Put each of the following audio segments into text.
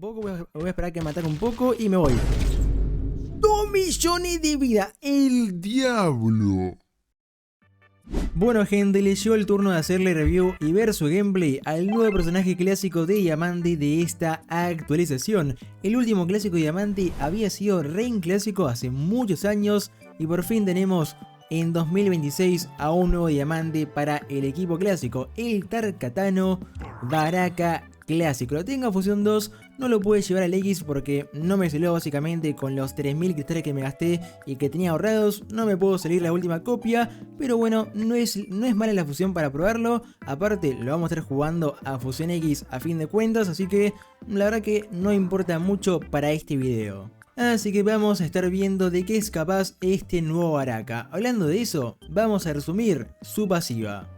Voy a esperar que me ataque un poco y me voy. 2 millones de vida, el diablo. Bueno gente, le llegó el turno de hacerle review y ver su gameplay al nuevo personaje clásico de Diamante de esta actualización. El último clásico de Diamante había sido Reign clásico hace muchos años y por fin tenemos en 2026 a un nuevo Diamante para el equipo clásico, el Tarkatano Baraka clásico. Lo tengo en fusión 2, no lo pude llevar al X porque no me salió básicamente con los 3000 cristales que me gasté y que tenía ahorrados. No me puedo salir la última copia, pero bueno, no es mala la fusión para probarlo. Aparte lo vamos a estar jugando a fusión X a fin de cuentas, así que la verdad que no importa mucho para este video. Así que vamos a estar viendo de qué es capaz este nuevo Baraka. Hablando de eso, vamos a resumir su pasiva.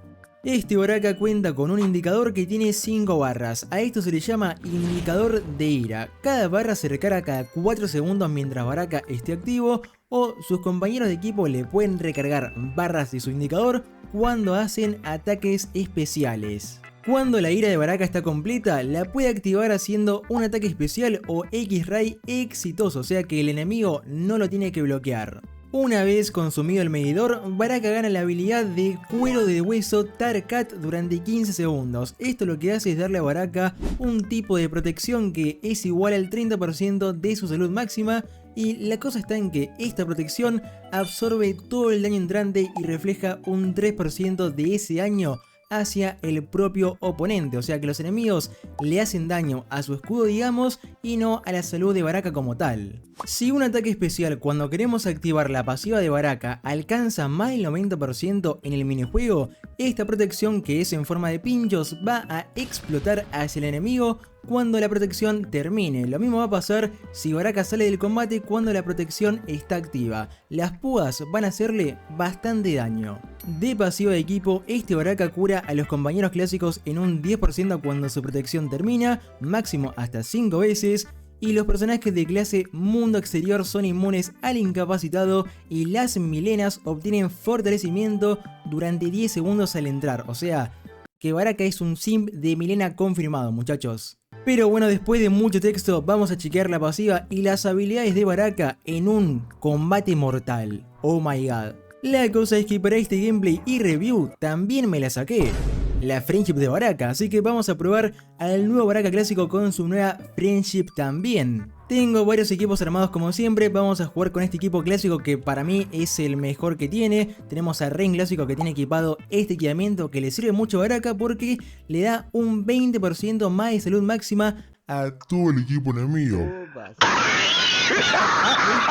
Este Baraka cuenta con un indicador que tiene 5 barras, a esto se le llama indicador de ira. Cada barra se recarga cada 4 segundos mientras Baraka esté activo, o sus compañeros de equipo le pueden recargar barras de su indicador cuando hacen ataques especiales. Cuando la ira de Baraka está completa, la puede activar haciendo un ataque especial o X-Ray exitoso, o sea que el enemigo no lo tiene que bloquear. Una vez consumido el medidor, Baraka gana la habilidad de cuero de hueso Tarkat durante 15 segundos. Esto lo que hace es darle a Baraka un tipo de protección que es igual al 30% de su salud máxima. Y la cosa está en que esta protección absorbe todo el daño entrante y refleja un 3% de ese daño hacia el propio oponente, o sea que los enemigos le hacen daño a su escudo, digamos, y no a la salud de Baraka como tal. Si un ataque especial cuando queremos activar la pasiva de Baraka alcanza más del 90% en el minijuego, esta protección, que es en forma de pinchos, va a explotar hacia el enemigo cuando la protección termine. Lo mismo va a pasar si Baraka sale del combate cuando la protección está activa. Las púas van a hacerle bastante daño. De pasiva de equipo, este Baraka cura a los compañeros clásicos en un 10% cuando su protección termina, máximo hasta 5 veces. Y los personajes de clase mundo exterior son inmunes al incapacitado y las milenas obtienen fortalecimiento durante 10 segundos al entrar. O sea, que Baraka es un simp de milena confirmado, muchachos. Pero bueno, después de mucho texto, vamos a chequear la pasiva y las habilidades de Baraka en un combate mortal. Oh my god. La cosa es que para este gameplay y review también me la saqué, la Friendship de Baraka, así que vamos a probar al nuevo Baraka clásico con su nueva Friendship también. Tengo varios equipos armados como siempre, vamos a jugar con este equipo clásico que para mí es el mejor que tiene. Tenemos a Reign clásico que tiene equipado este equipamiento que le sirve mucho a Baraka porque le da un 20% más de salud máxima a todo el equipo enemigo.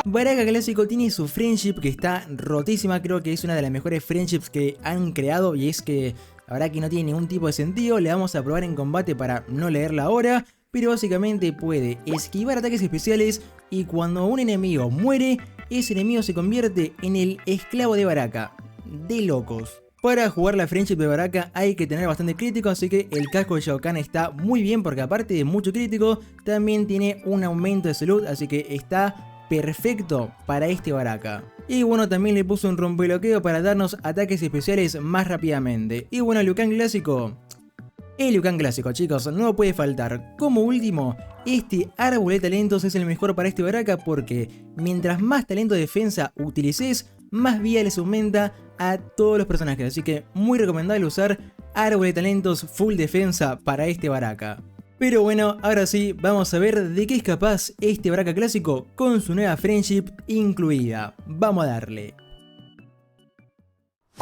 Baraka clásico tiene su Friendship que está rotísima, creo que es una de las mejores Friendships que han creado y es que la verdad que no tiene ningún tipo de sentido. Le vamos a probar en combate para no leerla ahora, pero básicamente puede esquivar ataques especiales y cuando un enemigo muere, ese enemigo se convierte en el esclavo de Baraka. De locos. Para jugar la Friendship de Baraka hay que tener bastante crítico, así que el casco de Shao Kahn está muy bien porque aparte de mucho crítico, también tiene un aumento de salud, así que está perfecto para este Baraka. Y bueno, también le puso un rompebloqueo para darnos ataques especiales más rápidamente. Y bueno, el Liu Kang clásico. El Liu Kang clásico, chicos, no puede faltar. Como último, este árbol de talentos es el mejor para este Baraka porque mientras más talento de defensa utilices, más vida les aumenta a todos los personajes. Así que muy recomendable usar árbol de talentos full defensa para este Baraka. Pero bueno, ahora sí, vamos a ver de qué es capaz este Baraka clásico con su nueva Friendship incluida. Vamos a darle.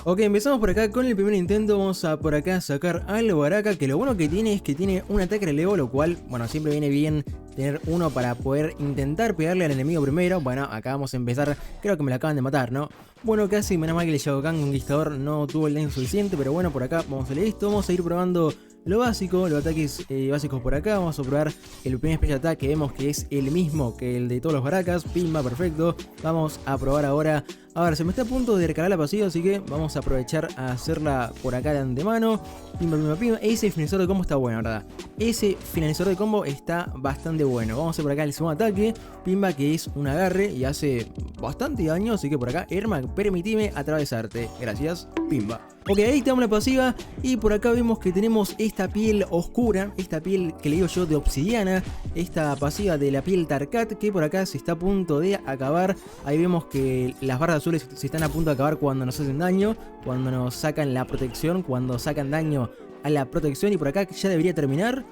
Ok, empezamos por acá con el primer intento. Vamos a por acá sacar al Baraka, que lo bueno que tiene es que tiene un ataque relevo, lo cual, bueno, siempre viene bien tener uno para poder intentar pegarle al enemigo primero. Bueno, acá vamos a empezar, creo que me la acaban de matar, ¿no? Bueno, casi, menos mal que el Shao Kahn Conquistador no tuvo el daño suficiente, pero bueno, por acá vamos a leer esto, vamos a ir probando lo básico, los ataques básicos por acá. Vamos a probar el primer Special Attack que vemos que es el mismo que el de todos los Barakas. Pimba, perfecto. Vamos a probar ahora. A ver, se me está a punto de recargar la pasiva, así que vamos a aprovechar a hacerla por acá de antemano. Pimba, pimba, pimba. Ese finalizador de combo está bueno, ¿verdad? Ese finalizador de combo está bastante bueno. Vamos a hacer por acá el segundo ataque. Pimba, que es un agarre y hace bastante daño, así que por acá, Ermac, permitime atravesarte. Gracias. Pimba. Ok, ahí tenemos la pasiva y por acá vemos que tenemos esta piel oscura, esta piel que le digo yo de obsidiana, esta pasiva de la piel Tarkat que por acá se está a punto de acabar. Ahí vemos que las barras azules se están a punto de acabar cuando nos hacen daño, cuando nos sacan la protección, cuando sacan daño a la protección y por acá ya debería terminar.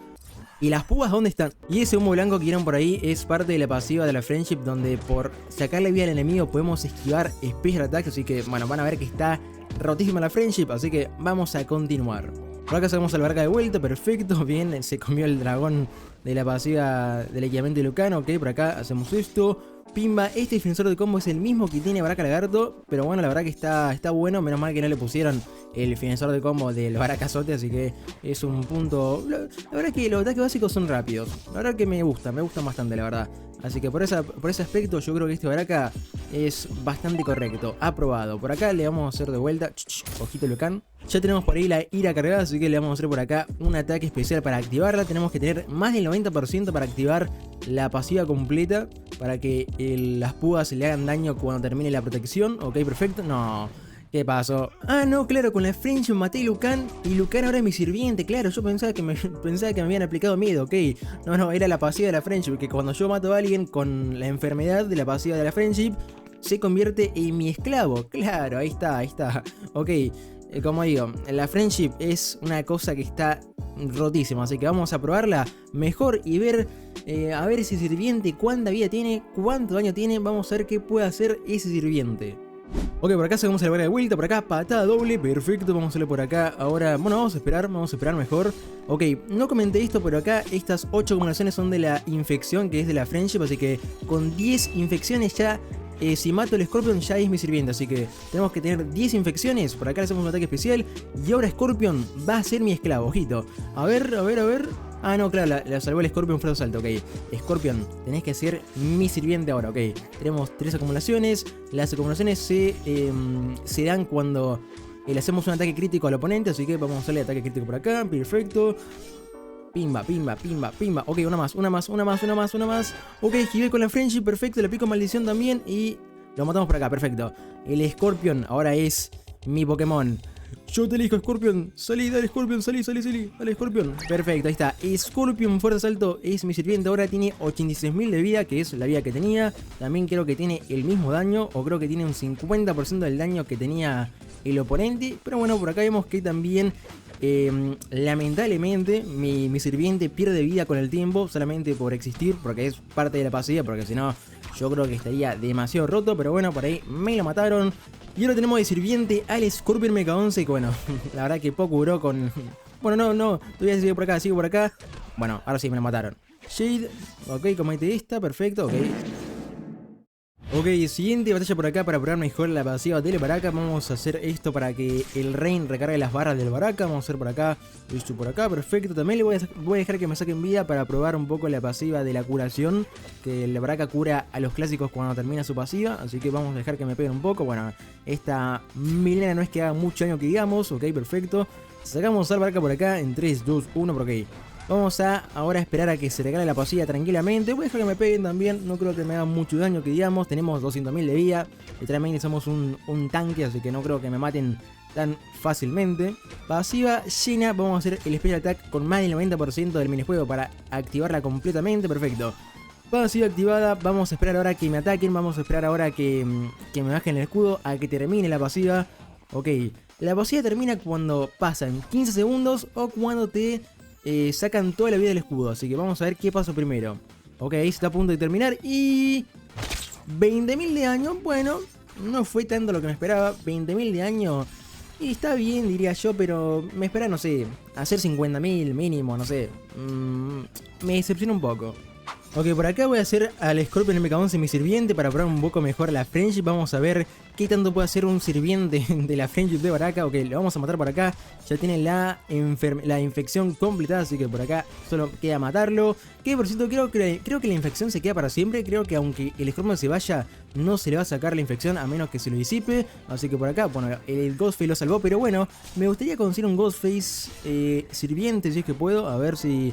¿Y las púas dónde están? Y ese humo blanco que vieron por ahí es parte de la pasiva de la Friendship, donde por sacarle vida al enemigo podemos esquivar Special Attack, así que bueno, van a ver que está rotísima la Friendship, así que vamos a continuar. Por acá sacamos al Baraka de vuelta, perfecto, bien, se comió el dragón de la pasiva del equipamiento de Lucano, ok, por acá hacemos esto. Pimba, este defensor de combo es el mismo que tiene Baraka Lagarto, pero bueno, la verdad que está bueno, menos mal que no le pusieron el defensor de combo del Barakazote, así que es un punto... La verdad que los ataques básicos son rápidos, la verdad que me gustan bastante la verdad. Así que por ese aspecto yo creo que este Baraka es bastante correcto, aprobado. Por acá le vamos a hacer de vuelta, ojito Lucan. Ya tenemos por ahí la ira cargada, así que le vamos a hacer por acá un ataque especial para activarla. Tenemos que tener más del 90% para activar la pasiva completa, para que las púas le hagan daño cuando termine la protección. Ok, perfecto. No, ¿qué pasó? Ah, no, claro, con la Friendship maté a Lucan y Lucan ahora es mi sirviente. Claro, yo pensaba que me habían aplicado miedo, ok. No, era la pasiva de la Friendship, que cuando yo mato a alguien con la enfermedad de la pasiva de la Friendship, se convierte en mi esclavo. Claro, ahí está. Ok, como digo, la Friendship es una cosa que está rotísima, así que vamos a probarla mejor y ver, a ver ese sirviente cuánta vida tiene, cuánto daño tiene. Vamos a ver qué puede hacer ese sirviente. Ok, por acá sacamos el barra de vuelta, por acá patada doble, perfecto, vamos a hacerle por acá. Ahora, bueno, vamos a esperar mejor. Ok, no comenté esto, pero acá estas 8 acumulaciones son de la infección, que es de la Friendship, así que con 10 infecciones ya... si mato el Scorpion ya es mi sirviente, así que tenemos que tener 10 infecciones. Por acá le hacemos un ataque especial y ahora Scorpion va a ser mi esclavo, ojito. A ver. Ah, no, claro, la salvó el Scorpion fuera de salto, ok. Scorpion, tenés que ser mi sirviente ahora, ok. Tenemos 3 acumulaciones. Las acumulaciones se dan cuando le hacemos un ataque crítico al oponente, así que vamos a hacerle ataque crítico por acá, perfecto. Pimba. Ok, una más. Ok, esquivé con la Friendship, perfecto. Le aplico maldición también y lo matamos por acá, perfecto. El Scorpion ahora es mi Pokémon. Yo te elijo, Scorpion. Dale, Scorpion, salí. Dale, Scorpion. Perfecto, ahí está. Scorpion fuerza de salto es mi sirviente. Ahora tiene 86.000 de vida, que es la vida que tenía. También creo que tiene el mismo daño, o creo que tiene un 50% del daño que tenía el oponente. Pero bueno, por acá vemos que también... lamentablemente mi sirviente pierde vida con el tiempo solamente por existir, porque es parte de la pasiva, porque si no yo creo que estaría demasiado roto. Pero bueno, por ahí me lo mataron y ahora tenemos de sirviente al Scorpion Mecha 11, que bueno, la verdad que poco duró con... Bueno, no, todavía sigo por acá. Bueno, ahora sí me lo mataron. Shade, ok, comete esta, perfecto, ok. Ok, siguiente batalla por acá para probar mejor la pasiva del Baraka. Vamos a hacer esto para que el Rain recargue las barras del Baraka. Vamos a hacer por acá, esto por acá, perfecto. También le voy a dejar que me saquen vida para probar un poco la pasiva de la curación, que el Baraka cura a los clásicos cuando termina su pasiva. Así que vamos a dejar que me peguen un poco. Bueno, esta milena no es que haga mucho daño que digamos. Ok, perfecto. Sacamos al Baraka por acá en 3, 2, 1, por ok. Vamos a ahora esperar a que se recargue la pasiva tranquilamente. Voy a dejar que me peguen también. No creo que me hagan mucho daño que digamos. Tenemos 200.000 de vida. Literalmente somos un tanque, así que no creo que me maten tan fácilmente. Pasiva llena. Vamos a hacer el Special Attack con más del 90% del minijuego para activarla completamente. Perfecto. Pasiva activada. Vamos a esperar ahora que me ataquen. Vamos a esperar ahora que me bajen el escudo. A que termine la pasiva. Ok. La pasiva termina cuando pasan 15 segundos o cuando te... sacan toda la vida del escudo, así que vamos a ver qué pasó primero. Ok, ahí está a punto de terminar y... 20.000 de daño, bueno, no fue tanto lo que me esperaba. 20.000 de daño y está bien, diría yo, pero me espera, no sé, hacer 50.000 mínimo, no sé. Me decepciona un poco. Ok, por acá voy a hacer al Scorpion MK11 mi sirviente para probar un poco mejor la Friendship. Vamos a ver qué tanto puede hacer un sirviente de la Friendship de Baraka. Ok, lo vamos a matar por acá. Ya tiene la infección completada, así que por acá solo queda matarlo. Que por cierto, creo que la infección se queda para siempre. Creo que aunque el Scorpion se vaya, no se le va a sacar la infección a menos que se lo disipe. Así que por acá, bueno, el Ghostface lo salvó. Pero bueno, me gustaría conseguir un Ghostface sirviente si es que puedo. A ver si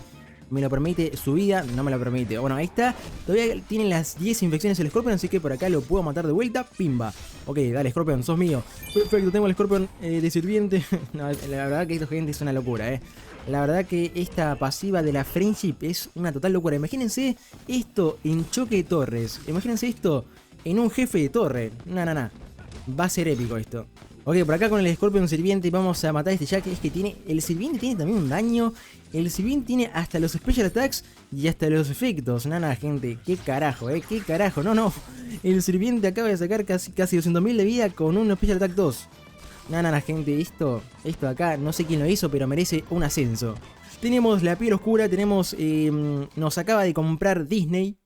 me lo permite su vida, no me lo permite. Bueno, ahí está, todavía tiene las 10 infecciones el Scorpion, así que por acá lo puedo matar de vuelta, pimba. Ok, dale Scorpion, sos mío. Perfecto, tengo el Scorpion de sirviente. No, la verdad que esto, gente, es una locura, La verdad que esta pasiva de la Friendship es una total locura. Imagínense esto en choque de torres. Imagínense esto en un jefe de torre. Va a ser épico esto. Ok, por acá con el Scorpion sirviente vamos a matar a este Jack. Es que tiene, el sirviente tiene también un daño. El sirviente tiene hasta los special attacks y hasta los efectos. Gente, qué carajo, qué carajo. No. El sirviente acaba de sacar casi 200.000 de vida con un special attack 2. Gente, esto de acá, no sé quién lo hizo, pero merece un ascenso. Tenemos la piel oscura, tenemos, nos acaba de comprar Disney.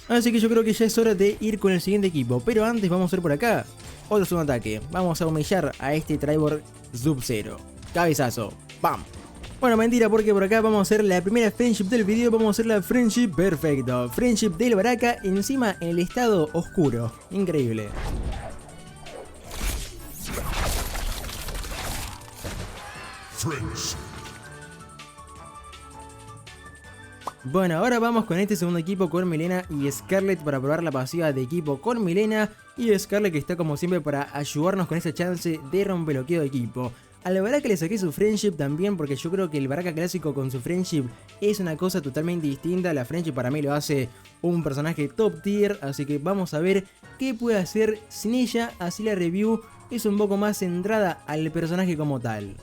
Así que yo creo que ya es hora de ir con el siguiente equipo. Pero antes vamos a hacer por acá otro segundo ataque. Vamos a humillar a este Tribord Sub-Zero. Cabezazo, ¡pam! Bueno, mentira, porque por acá vamos a hacer la primera friendship del video. Vamos a hacer la friendship, perfecto. Friendship del Baraka, encima en el estado oscuro. Increíble. Bueno, ahora vamos con este segundo equipo con Milena y Scarlet para probar la pasiva de equipo con Milena y Scarlet, que está como siempre para ayudarnos con esa chance de rompeloqueo de equipo. Al Baraka le saqué su friendship también porque yo creo que el Baraka clásico con su friendship es una cosa totalmente distinta. La friendship para mí lo hace un personaje top tier, así que vamos a ver qué puede hacer sin ella, así la review es un poco más centrada al personaje como tal.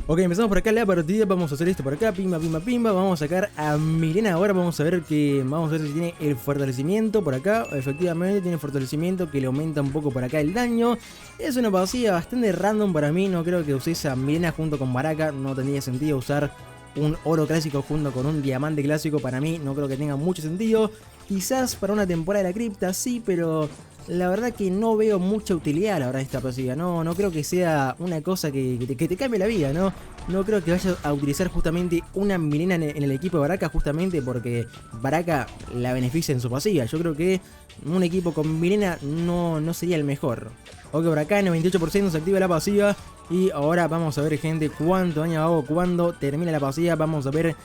Ok, empezamos por acá la partida, vamos a hacer esto por acá, pimba, pimba, pimba, vamos a sacar a Milena ahora, vamos a ver si tiene el fortalecimiento por acá, efectivamente tiene fortalecimiento que le aumenta un poco por acá el daño, es una pasiva bastante random para mí, no creo que uséis a Milena junto con Baraka, no tendría sentido usar un oro clásico junto con un diamante clásico, para mí no creo que tenga mucho sentido, quizás para una temporada de la cripta sí, pero la verdad que no veo mucha utilidad a la hora de esta pasiva, no creo que sea una cosa que te cambie la vida, no creo que vayas a utilizar justamente una Milena en el equipo de Baraka, justamente porque Baraka la beneficia en su pasiva. Yo creo que un equipo con Milena no sería el mejor. Ok, por acá en el 28% se activa la pasiva y ahora vamos a ver, gente, cuánto daño hago cuando termina la pasiva. Vamos a ver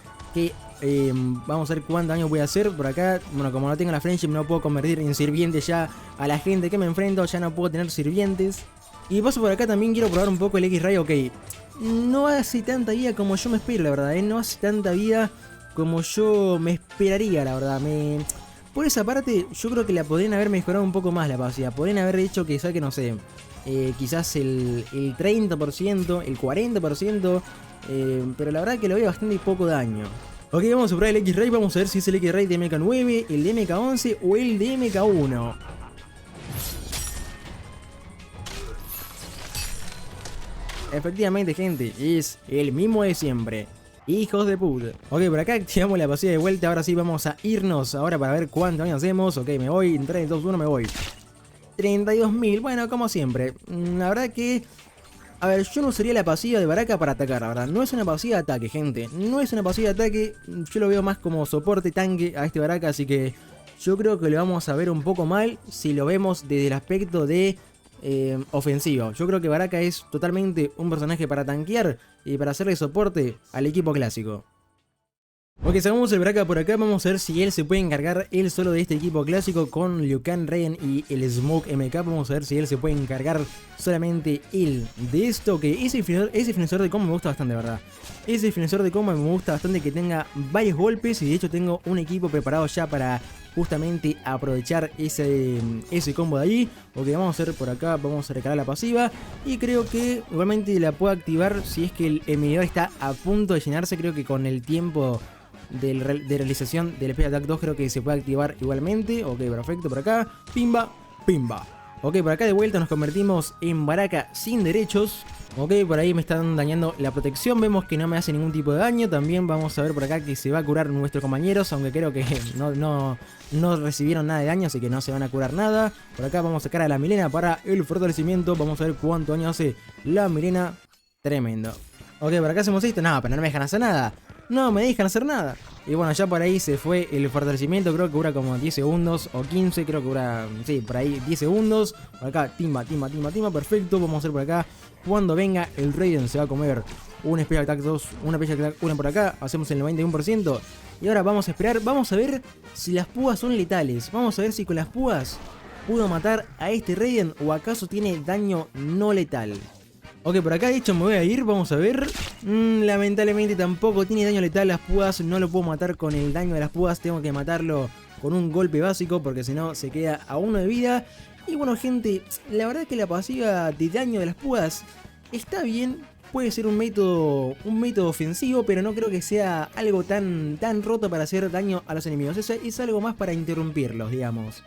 cuánto daño voy a hacer por acá. Bueno, como no tengo la friendship no puedo convertir en sirviente ya a la gente que me enfrento, ya no puedo tener sirvientes. Y paso por acá, también quiero probar un poco el X-Ray. Ok, no hace tanta vida como yo me espero, la verdad, no hace tanta vida como yo me esperaría, la verdad. Por esa parte yo creo que la podrían haber mejorado un poco más la pasiva. Podrían haber hecho que saque, no sé, quizás el 30%, el 40%, pero la verdad que lo veo bastante poco daño. Ok, vamos a probar el X-Ray, vamos a ver si es el X-Ray de MK9, el de MK11 o el de MK1. Efectivamente, gente, es el mismo de siempre. Hijos de puta. Ok, por acá activamos la pasiva de vuelta. Ahora sí vamos a irnos ahora para ver cuánto daño hacemos. Ok, me voy, en 3, 2, 1, me voy. 32.000, bueno, como siempre. La verdad que... A ver, yo no usaría la pasiva de Baraka para atacar, la verdad. No es una pasiva de ataque, gente. No es una pasiva de ataque. Yo lo veo más como soporte tanque a este Baraka, así que yo creo que lo vamos a ver un poco mal si lo vemos desde el aspecto de ofensivo. Yo creo que Baraka es totalmente un personaje para tanquear y para hacerle soporte al equipo clásico. Ok, sacamos el Baraka por acá, vamos a ver si él se puede encargar él solo de este equipo clásico con Liu Kang, Raiden y el Smoke MK. Vamos a ver si él se puede encargar solamente él de esto. Que ese finalizador de combo me gusta bastante, ¿verdad? Ese finalizador de combo me gusta bastante, que tenga varios golpes y de hecho tengo un equipo preparado ya para justamente aprovechar ese combo de allí. Ok, vamos a hacer por acá, vamos a recargar la pasiva y creo que igualmente la puedo activar si es que el medidor está a punto de llenarse. Creo que con el tiempo de realización del Special Attack 2 creo que se puede activar igualmente. Ok, perfecto, por acá, pimba, pimba. Ok, por acá de vuelta nos convertimos en Baraka sin derechos. Ok, por ahí me están dañando la protección, vemos que no me hace ningún tipo de daño. También vamos a ver por acá que se va a curar nuestros compañeros, aunque creo que no recibieron nada de daño, así que no se van a curar nada. Por acá vamos a sacar a la Milena para el fortalecimiento, vamos a ver cuánto daño hace la Milena. Tremendo. Ok, por acá hacemos esto, no, pero no me dejan hacer nada. No me dejan hacer nada. Y bueno, ya por ahí se fue el fortalecimiento. Creo que dura como 10 segundos o 15. Creo que dura, sí, por ahí 10 segundos. Por acá, timba, timba, timba, timba. Perfecto, vamos a hacer por acá. Cuando venga el Raiden se va a comer un Special Attack 2, una Special Attack 1 por acá. Hacemos el 91%. Y ahora vamos a esperar, vamos a ver si las púas son letales. Vamos a ver si con las púas pudo matar a este Raiden o acaso tiene daño no letal. Ok, por acá de hecho me voy a ir, vamos a ver. Lamentablemente tampoco tiene daño letal las púas, no lo puedo matar con el daño de las púas, tengo que matarlo con un golpe básico porque si no se queda a 1 de vida. Y bueno gente, la verdad es que la pasiva de daño de las púas está bien, puede ser un método ofensivo, pero no creo que sea algo tan roto para hacer daño a los enemigos, es algo más para interrumpirlos, digamos.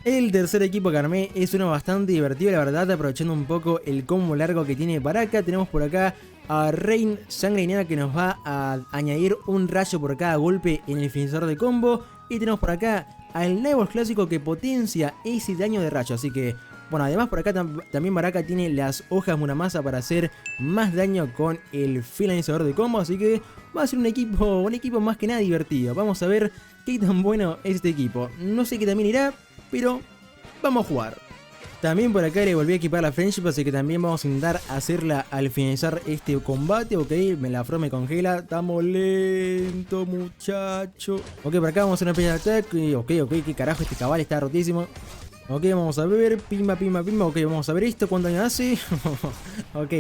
El tercer equipo que armé es uno bastante divertido, la verdad, aprovechando un poco el combo largo que tiene Baraka. Tenemos por acá a Rain Sangre Guineana que nos va a añadir un rayo por cada golpe en el finalizador de combo. Y tenemos por acá al Nightwolf clásico que potencia ese daño de rayo. Así que, bueno, además por acá también Baraka tiene las hojas Muramasa para hacer más daño con el finalizador de combo. Así que va a ser un equipo más que nada divertido. Vamos a ver qué tan bueno es este equipo. No sé qué también irá, pero vamos a jugar. También por acá le volví a equipar la Friendship, así que también vamos a intentar hacerla al finalizar este combate. Ok, la Fro me congela, estamos lento muchacho. Ok, por acá vamos a hacer una pequeña attack. Ok, qué carajo, este cabal está rotísimo. Ok, vamos a ver, pimba. Ok, vamos a ver esto, ¿cuánto daño hace? Ok,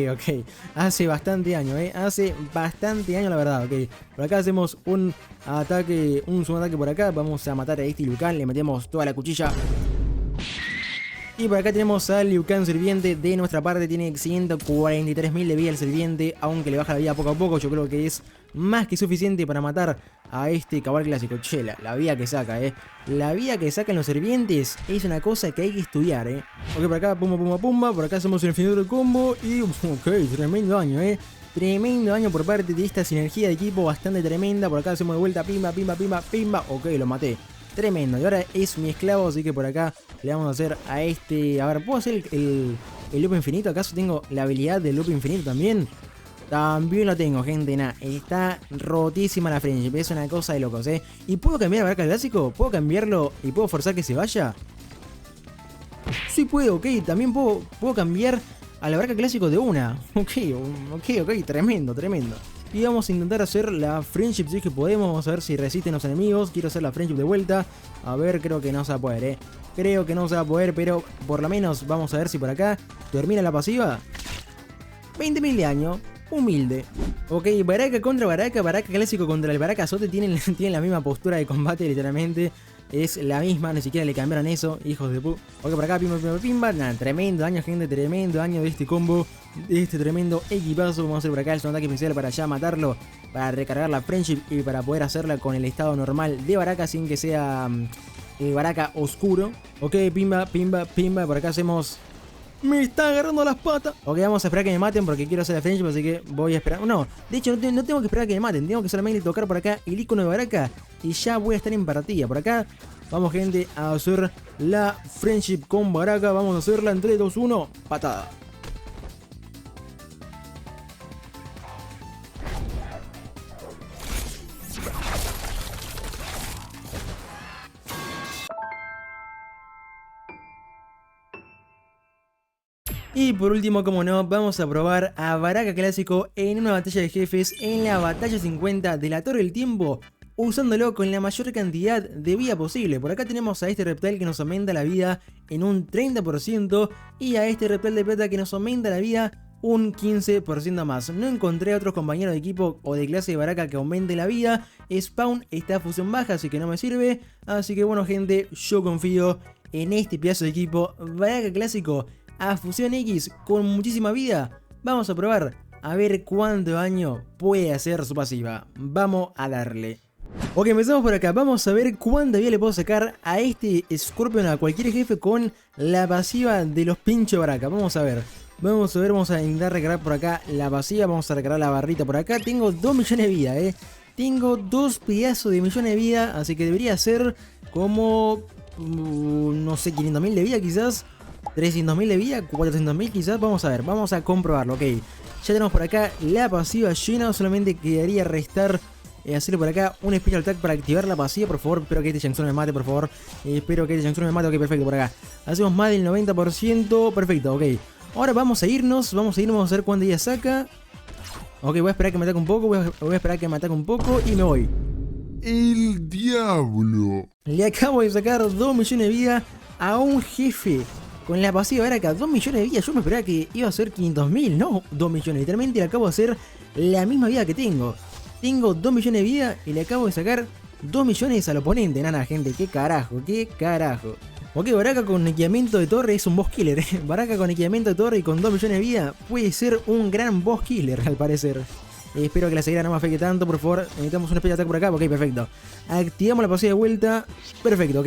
hace bastante daño, hace bastante daño la verdad, ok. Por acá hacemos un ataque, un segundo ataque por acá, vamos a matar a este Liu Kang, le metemos toda la cuchilla. Y por acá tenemos al Liu Kang Sirviente, de nuestra parte tiene 143.000 de vida el Sirviente, aunque le baja la vida poco a poco, yo creo que es más que suficiente para matar a este cabal clásico. Che, la vida que saca, la vida que sacan los Sirvientes es una cosa que hay que estudiar, Ok, por acá, pumba, por acá hacemos el infinito de combo y, ok, tremendo daño, Tremendo daño por parte de esta sinergia de equipo, bastante tremenda. Por acá hacemos de vuelta, pimba, ok, lo maté. Tremendo, y ahora es mi esclavo, así que por acá le vamos a hacer a este... A ver, ¿puedo hacer el loop infinito? ¿Acaso tengo la habilidad del loop infinito también? También lo tengo, gente, está rotísima la friendship, es una cosa de locos, ¿Y puedo cambiar a Baraka clásico? ¿Puedo cambiarlo y puedo forzar que se vaya? Sí puedo, ok, también puedo cambiar a la Baraka clásico de una. Ok, tremendo. Y vamos a intentar hacer la friendship si es que podemos. Vamos a ver si resisten los enemigos. Quiero hacer la friendship de vuelta. A ver, creo que no se va a poder, Creo que no se va a poder, pero por lo menos vamos a ver si por acá termina la pasiva. 20.000 de daño. Humilde. Ok, Baraka contra Baraka. Baraka clásico contra el Baraka Azote. Tienen la misma postura de combate, literalmente. Es la misma, ni siquiera le cambiaron eso, hijos de puta. Ok, por acá, pimba. Nah, tremendo daño, gente, tremendo daño de este combo. De este tremendo equipazo. Vamos a hacer por acá el ataque especial para ya matarlo. Para recargar la friendship y para poder hacerla con el estado normal de Baraka sin que sea Baraka oscuro. Ok, pimba. Por acá hacemos... Me está agarrando las patas. Ok, vamos a esperar que me maten porque quiero hacer la friendship, así que voy a esperar. No, de hecho no tengo que esperar a que me maten. Tengo que solamente tocar por acá el icono de Baraka y ya voy a estar en partida. Por acá vamos, gente, a hacer la friendship con Baraka. Vamos a hacerla en 3, 2, 1, patada. Y por último, como no, vamos a probar a Baraka clásico en una batalla de jefes en la batalla 50 de la Torre del Tiempo, usándolo con la mayor cantidad de vida posible. Por acá tenemos a este reptil que nos aumenta la vida en un 30% y a este reptil de plata que nos aumenta la vida un 15% más. No encontré a otros compañeros de equipo o de clase de Baraka que aumente la vida. Spawn está a fusión baja, así que no me sirve. Así que bueno, gente, yo confío en este pedazo de equipo. Baraka clásico a fusión X con muchísima vida. Vamos a probar a ver cuánto daño puede hacer su pasiva. Vamos a darle. Ok, empezamos por acá. Vamos a ver cuánta vida le puedo sacar a este Scorpion, a cualquier jefe, con la pasiva de los pinchos Baraka. Vamos a ver, vamos a intentar recargar por acá la pasiva. Vamos a recargar la barrita por acá. Tengo 2 millones de vida, Tengo 2 pedazos de millones de vida. Así que debería ser como... no sé, 500.000 de vida quizás. 300.000 de vida, 400.000 quizás. Vamos a ver, vamos a comprobarlo, ok. Ya tenemos por acá la pasiva llena. Solamente quedaría restar hacerle por acá un Special Attack para activar la pasiva, por favor. Espero que este Shang Tsung me mate, por favor. Espero que este Shang Tsung me mate, ok, perfecto, por acá. Hacemos más del 90%, perfecto, ok. Ahora vamos a irnos, vamos a ver cuánto ella saca. Ok, voy a esperar que me ataque un poco, voy a esperar que me ataque un poco y me voy. el diablo. Le acabo de sacar 2 millones de vida a un jefe. Con la pasiva era acá, 2 millones de vida. Yo me esperaba que iba a ser 500.000, no 2 millones. Literalmente le acabo de hacer la misma vida que tengo. Tengo 2 millones de vida y le acabo de sacar 2 millones al oponente. Nada, gente, qué carajo, qué carajo. Ok, Baraka con equipamiento de torre es un boss killer. Baraka con equipamiento de torre y con 2 millones de vida puede ser un gran boss killer, al parecer. Espero que la seguida no me afecte tanto, por favor. Necesitamos un especial ataque por acá. Ok, perfecto. Activamos la pasiva de vuelta. Perfecto, ok.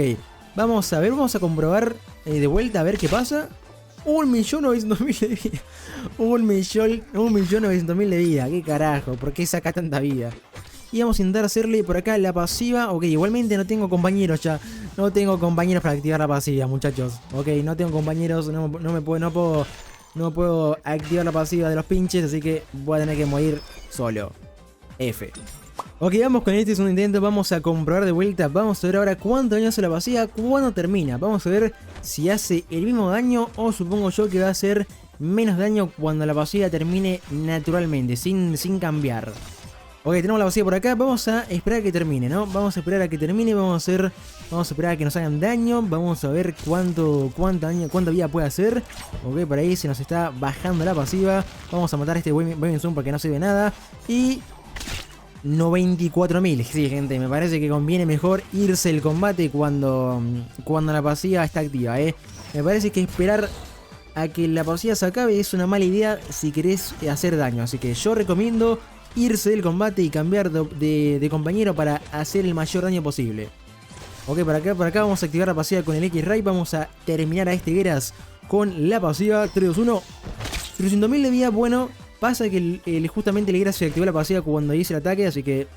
Vamos a ver, vamos a comprobar de vuelta a ver qué pasa. 1.900.000 de vida. 1.900.000 de vida. ¿Qué carajo? ¿Por qué saca tanta vida? Y vamos a intentar hacerle por acá la pasiva. Ok, igualmente no tengo compañeros ya. No tengo compañeros para activar la pasiva, muchachos. Ok, no tengo compañeros. No puedo activar la pasiva de los pinches. Así que voy a tener que morir solo. F. Ok, vamos con este segundo intento. Vamos a comprobar de vuelta. Vamos a ver ahora cuánto daño hace la pasiva, cuándo termina. Vamos a ver si hace el mismo daño o supongo yo que va a hacer menos daño cuando la pasiva termine naturalmente, sin cambiar. Ok, tenemos la pasiva por acá. Vamos a esperar a que termine, ¿no? Vamos a esperar a que termine. Vamos a esperar a que nos hagan daño. Vamos a ver cuánta vida puede hacer. Ok, por ahí se nos está bajando la pasiva. Vamos a matar a este Wayne Zoom porque no sirve de nada. Y 94.000. Sí, gente, me parece que conviene mejor irse el combate cuando la pasiva está activa, Me parece que esperar a que la pasiva se acabe es una mala idea si querés hacer daño. Así que yo recomiendo irse del combate y cambiar de compañero para hacer el mayor daño posible. Ok, por acá vamos a activar la pasiva con el X-Ray. Vamos a terminar a este Geras con la pasiva. 3, 2, 1. 300.000 de vida, bueno. Pasa que justamente el Geras se activó la pasiva cuando hice el ataque, así que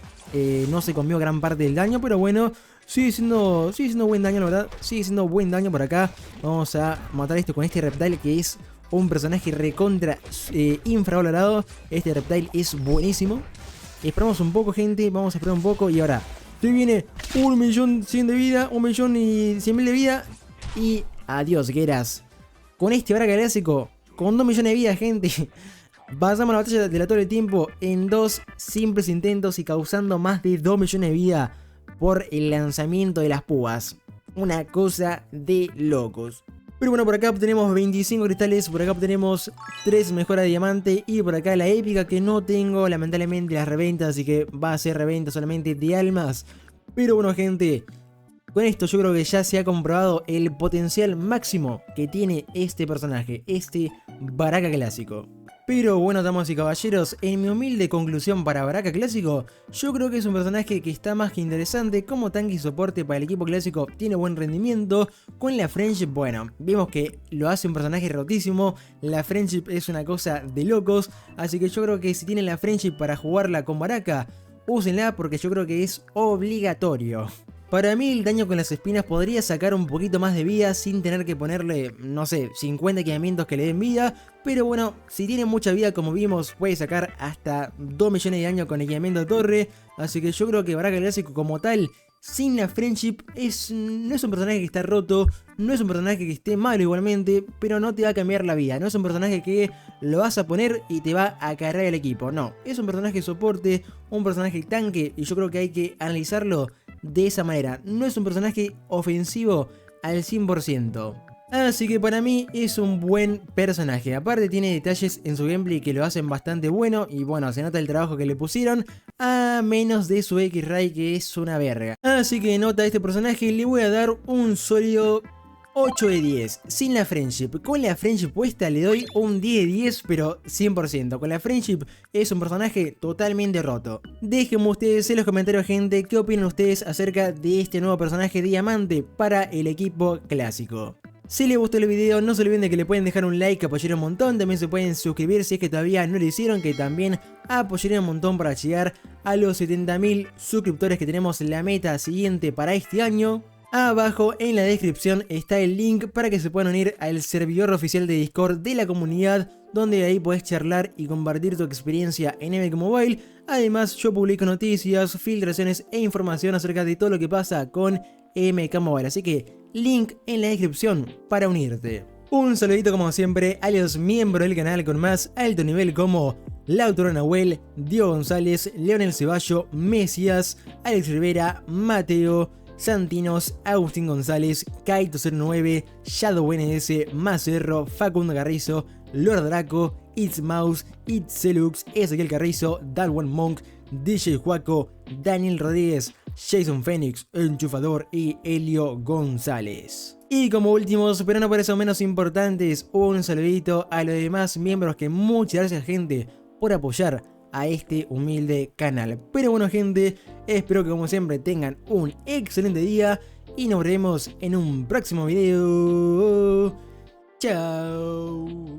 no se comió gran parte del daño, pero bueno, sigue siendo buen daño, la verdad. Sigue siendo buen daño por acá. Vamos a matar esto con este Reptile, que es un personaje recontra infravalorado. Este Reptile es buenísimo. Esperamos un poco, gente, vamos a esperar un poco y ahora se viene 1.100.000 de vida, 1.100.000 de vida y adiós, Geras. Con este Baraka clásico, con 2 millones de vida, gente. Pasamos la batalla de la torre del tiempo en 2 simples intentos y causando más de 2 millones de vida por el lanzamiento de las púas. Una cosa de locos. Pero bueno, por acá obtenemos 25 cristales, por acá obtenemos 3 mejoras de diamante y por acá la épica que no tengo lamentablemente las reventas, así que va a ser reventa solamente de almas. Pero bueno, gente, con esto yo creo que ya se ha comprobado el potencial máximo que tiene este personaje, este Baraka clásico. Pero bueno, damas y caballeros, en mi humilde conclusión para Baraka clásico, yo creo que es un personaje que está más que interesante. Como tanque y soporte para el equipo clásico tiene buen rendimiento. Con la friendship, bueno, vemos que lo hace un personaje rotísimo. La friendship es una cosa de locos, así que yo creo que si tienen la friendship para jugarla con Baraka, úsenla porque yo creo que es obligatorio. Para mí el daño con las espinas podría sacar un poquito más de vida sin tener que ponerle, no sé, 50 equipamientos que le den vida. Pero bueno, si tiene mucha vida como vimos puede sacar hasta 2 millones de daño con equipamiento de torre. Así que yo creo que Baraka clásico como tal, sin la friendship, no es un personaje que está roto, no es un personaje que esté malo igualmente, pero no te va a cambiar la vida. No es un personaje que lo vas a poner y te va a cargar el equipo, no. Es un personaje soporte, un personaje tanque y yo creo que hay que analizarlo de esa manera. No es un personaje ofensivo al 100%. Así que para mí es un buen personaje. Aparte tiene detalles en su gameplay que lo hacen bastante bueno. Y bueno, se nota el trabajo que le pusieron. A menos de su X-Ray, que es una verga. Así que nota a este personaje le voy a dar un sólido 8 de 10, sin la friendship. Con la friendship puesta le doy un 10 de 10, pero 100%. Con la friendship es un personaje totalmente roto. Déjenme ustedes en los comentarios, gente, qué opinan ustedes acerca de este nuevo personaje diamante para el equipo clásico. Si les gustó el video, no se olviden de que le pueden dejar un like, que apoyaría un montón. También se pueden suscribir si es que todavía no lo hicieron, que también apoyaría un montón para llegar a los 70.000 suscriptores que tenemos en la meta siguiente para este año. Abajo en la descripción está el link para que se puedan unir al servidor oficial de Discord de la comunidad, donde ahí puedes charlar y compartir tu experiencia en MK Mobile. Además, yo publico noticias, filtraciones e información acerca de todo lo que pasa con MK Mobile, así que link en la descripción para unirte. Un saludito como siempre a los miembros del canal con más alto nivel como Lautaro Nahuel, Diego González, Leonel Ceballo, Mesías, Alex Rivera, Mateo, Santinos, Agustín González, Kaito09, Shadow NS, Macerro, Facundo Carrizo, Lord Draco, It's Mouse, It's Celux, Ezequiel Carrizo, Dalwan Monk, DJ Juaco, Daniel Rodríguez, Jason Phoenix, Enchufador y Helio González. Y como últimos, pero no por eso menos importantes, un saludito a los demás miembros, que muchas gracias gente por apoyar a este humilde canal. Pero bueno gente, espero que como siempre tengan un excelente día y nos veremos en un próximo video. Chao.